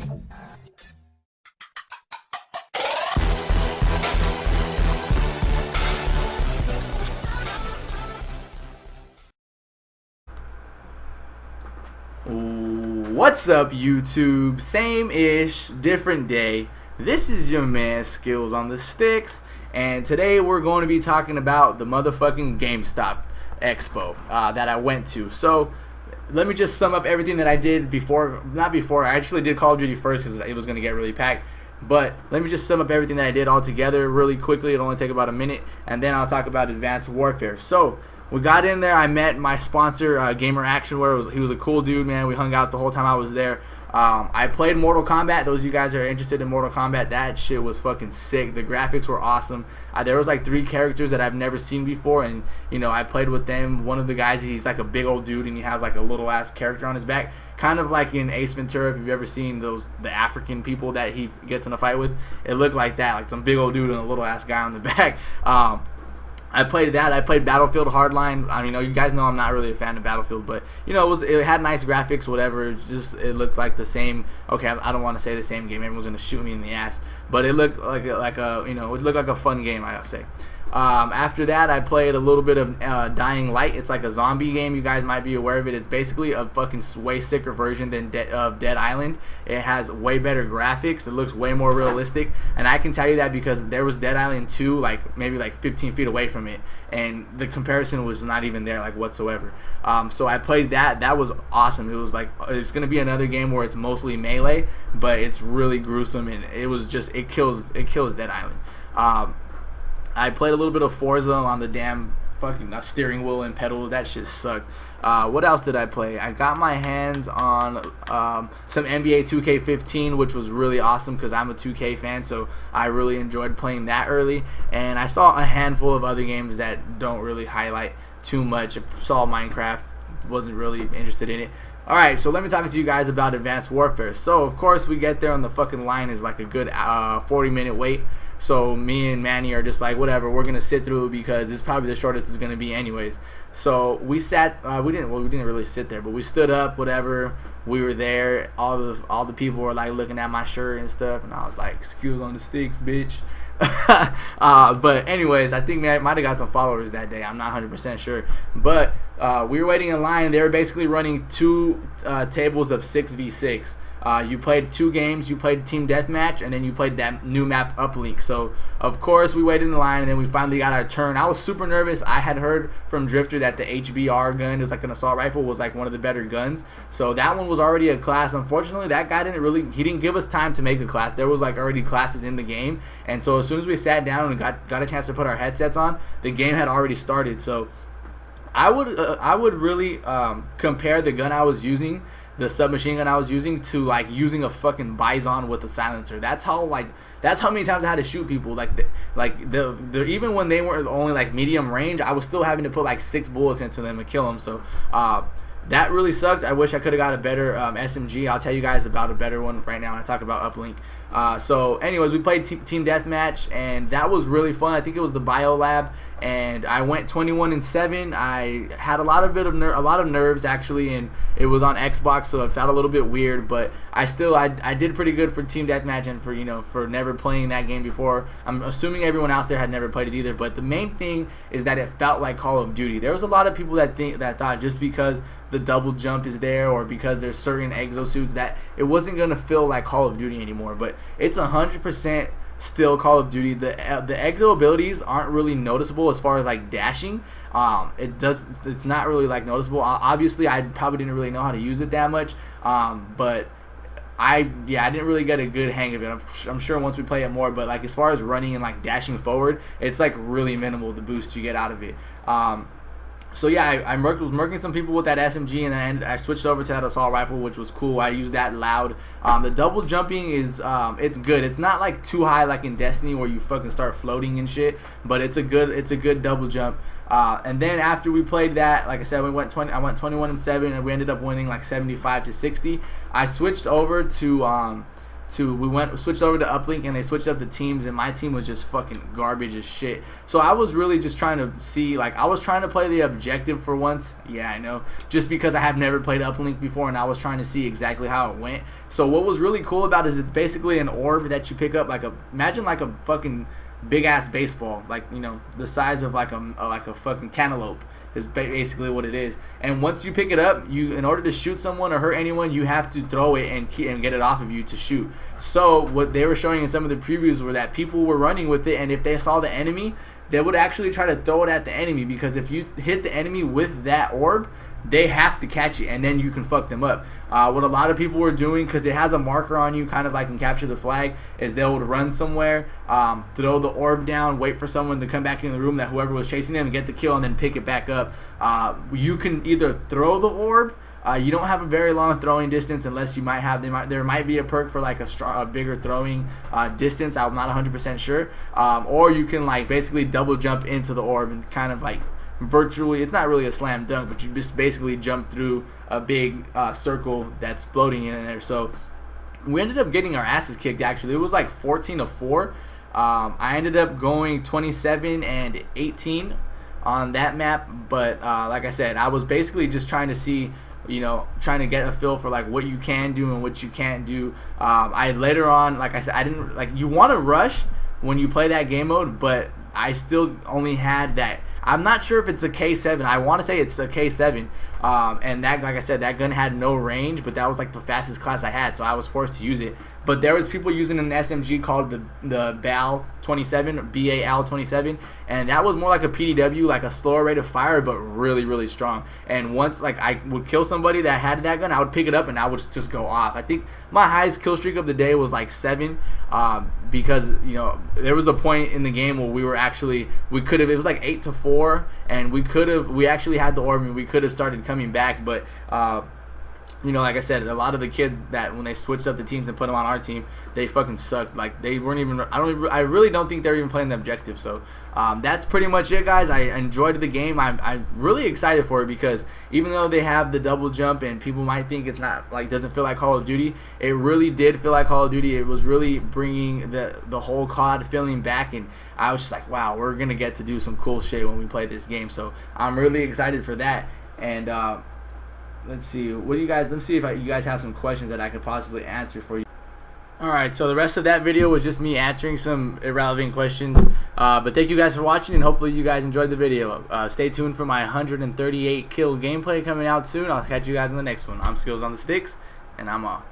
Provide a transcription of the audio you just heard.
What's up, YouTube? Same-ish, different day. This is your man Skills on the Sticks, and today we're going to be talking about the motherfucking Gamestop Expo that I went to. So let me just sum up everything that I did before. Not before, I actually did Call of Duty first because it was going to get really packed. But let me just sum up everything that I did all together really quickly. It'll only take about a minute, and then I'll talk about Advanced Warfare. So we got in there. I met my sponsor, Gamer Actionwear. He was a cool dude, man. We hung out the whole time I was there. I played Mortal Kombat. Those of you guys that are interested in Mortal Kombat, that shit was fucking sick. The graphics were awesome. There was like 3 characters that I've never seen before, and you know, I played with them. One of the guys, he's like a big old dude, and he has like a little ass character on his back, kind of like in Ace Ventura. If you've ever seen the African people that he gets in a fight with, it looked like that, like some big old dude and a little ass guy on the back. I played that. I played Battlefield Hardline. I mean, you guys know I'm not really a fan of Battlefield, but you know, it had nice graphics, whatever. It looked like the same. Okay, I don't want to say the same game. Everyone's gonna shoot me in the ass, but it looked like a you know, it looked like a fun game, I'll say. After that, I played a little bit of Dying Light. It's like a zombie game. You guys might be aware of it. It's basically a fucking way sicker version than of Dead Island. It has way better graphics. It looks way more realistic, and I can tell you that because there was Dead Island 2 like maybe like 15 feet away from it, and the comparison was not even there like whatsoever. So I played that. That was awesome. It was like, it's gonna be another game where it's mostly melee, but it's really gruesome, and it was just, it kills Dead Island. I played a little bit of Forza on the damn fucking steering wheel and pedals. That shit sucked. What else did I play? I got my hands on some NBA 2K15, which was really awesome because I'm a 2K fan, so I really enjoyed playing that early. And I saw a handful of other games that don't really highlight too much. I saw Minecraft, wasn't really interested in it. Alright, so let me talk to you guys about Advanced Warfare. So, of course, we get there and the fucking line is like a good 40-minute wait. So me and Manny are just like, whatever, we're gonna sit through because it's probably the shortest it's gonna be anyways. So we sat, we didn't really sit there, but we stood up, whatever. We were there. All the people were like looking at my shirt and stuff, and I was like, "Skills on the Sticks, bitch." But anyways, I think I might have got some followers that day. I'm not 100% sure, but we were waiting in line. They were basically running 2 tables of 6v6. You played 2 games. You played Team Deathmatch, and then you played that new map Uplink. So of course we waited in line, and then we finally got our turn. I was super nervous. I had heard from Drifter that the HBR gun is like an assault rifle, was like one of the better guns. So that one was already a class. Unfortunately, that guy didn't give us time to make a class. There was like already classes in the game, and so as soon as we sat down and got a chance to put our headsets on, the game had already started. So I would really compare the gun I was using, the submachine gun I was using, to like using a fucking Bison with a silencer. That's how many times I had to shoot people. Even when they were only like medium range, I was still having to put like 6 bullets into them and kill them. So that really sucked. I wish I could have got a better SMG. I'll tell you guys about a better one right now when I talk about Uplink. So anyways, we played Team Deathmatch, and that was really fun. I think it was the Bio Lab, and I went 21-7. I had a lot of nerves actually, and it was on Xbox, so it felt a little bit weird, but I did pretty good for Team Deathmatch, and for never playing that game before. I'm assuming everyone else there had never played it either, but the main thing is that it felt like Call of Duty. There was a lot of people that thought just because the double jump is there, or because there's certain exosuits, that it wasn't gonna feel like Call of Duty anymore. But it's 100% still Call of Duty. The exo abilities aren't really noticeable as far as like dashing. It's not really like noticeable. Obviously, I probably didn't really know how to use it that much. But I didn't really get a good hang of it. I'm sure once we play it more, but like as far as running and like dashing forward, it's like really minimal, the boost you get out of it. So yeah, I was murking some people with that SMG, and then I switched over to that assault rifle, which was cool. I used that loud. The double jumping is it's good. It's not like too high like in Destiny where you fucking start floating and shit, but it's a good double jump. And then after we played that, like I said, I went 21-7, and we ended up winning like 75-60. I switched over to switched over to uplink, and they switched up the teams, and my team was just fucking garbage as shit. So I was really just trying to see, like, I was trying to play the objective for once. Yeah, I know, just because I have never played uplink before, and I was trying to see exactly how it went. So what was really cool about it is it's basically an orb that you pick up, imagine like a fucking big ass baseball, like, you know, the size of like a fucking cantaloupe is basically what it is. And once you pick it up, in order to shoot someone or hurt anyone, you have to throw it and get it off of you to shoot. So what they were showing in some of the previews were that people were running with it, and if they saw the enemy, they would actually try to throw it at the enemy, because if you hit the enemy with that orb, they have to catch it, and then you can fuck them up. What a lot of people were doing, because it has a marker on you, kind of like in Capture the Flag, is they would run somewhere, throw the orb down, wait for someone to come back in the room, that whoever was chasing them, get the kill, and then pick it back up. You can either throw the orb. You don't have a very long throwing distance, unless you might have there might be a perk for like a bigger throwing distance. I'm not 100% sure. Or you can like basically double jump into the orb and kind of like virtually, it's not really a slam dunk, but you just basically jump through a big circle that's floating in there. So we ended up getting our asses kicked. Actually, it was like 14-4. I ended up going 27 and 18 on that map, but like I said, I was basically just trying to see, you know, trying to get a feel for like what you can do and what you can't do. I later on, like I said, I didn't like, you want to rush when you play that game mode, but I still only had that. I'm not sure if it's a K7. I want to say it's a K7. And that, like I said, that gun had no range, but that was like the fastest class I had, so I was forced to use it. But there was people using an SMG called the BAL 27, BAL 27, and that was more like a PDW, like a slower rate of fire, but really, really strong. And once like I would kill somebody that had that gun, I would pick it up and I would just go off. I think my highest kill streak of the day was like 7, because, you know, there was a point in the game where it was like 8-4, and we actually had the orb and we could have started coming back, but you know, like I said, a lot of the kids that when they switched up the teams and put them on our team, they fucking sucked. Like, they weren't even, I really don't think they were even playing the objective. So that's pretty much it, guys. I enjoyed the game. I'm really excited for it, because even though they have the double jump and people might think it's not, like, doesn't feel like Call of Duty, it really did feel like Call of Duty. It was really bringing the whole COD feeling back, and I was just like, wow, we're gonna get to do some cool shit when we play this game. So I'm really excited for that. And let's see, let's see if you guys have some questions that I could possibly answer for you. Alright, so the rest of that video was just me answering some irrelevant questions. But thank you guys for watching, and hopefully you guys enjoyed the video. Stay tuned for my 138 kill gameplay coming out soon. I'll catch you guys in the next one. I'm Skills on the Sticks, and I'm off.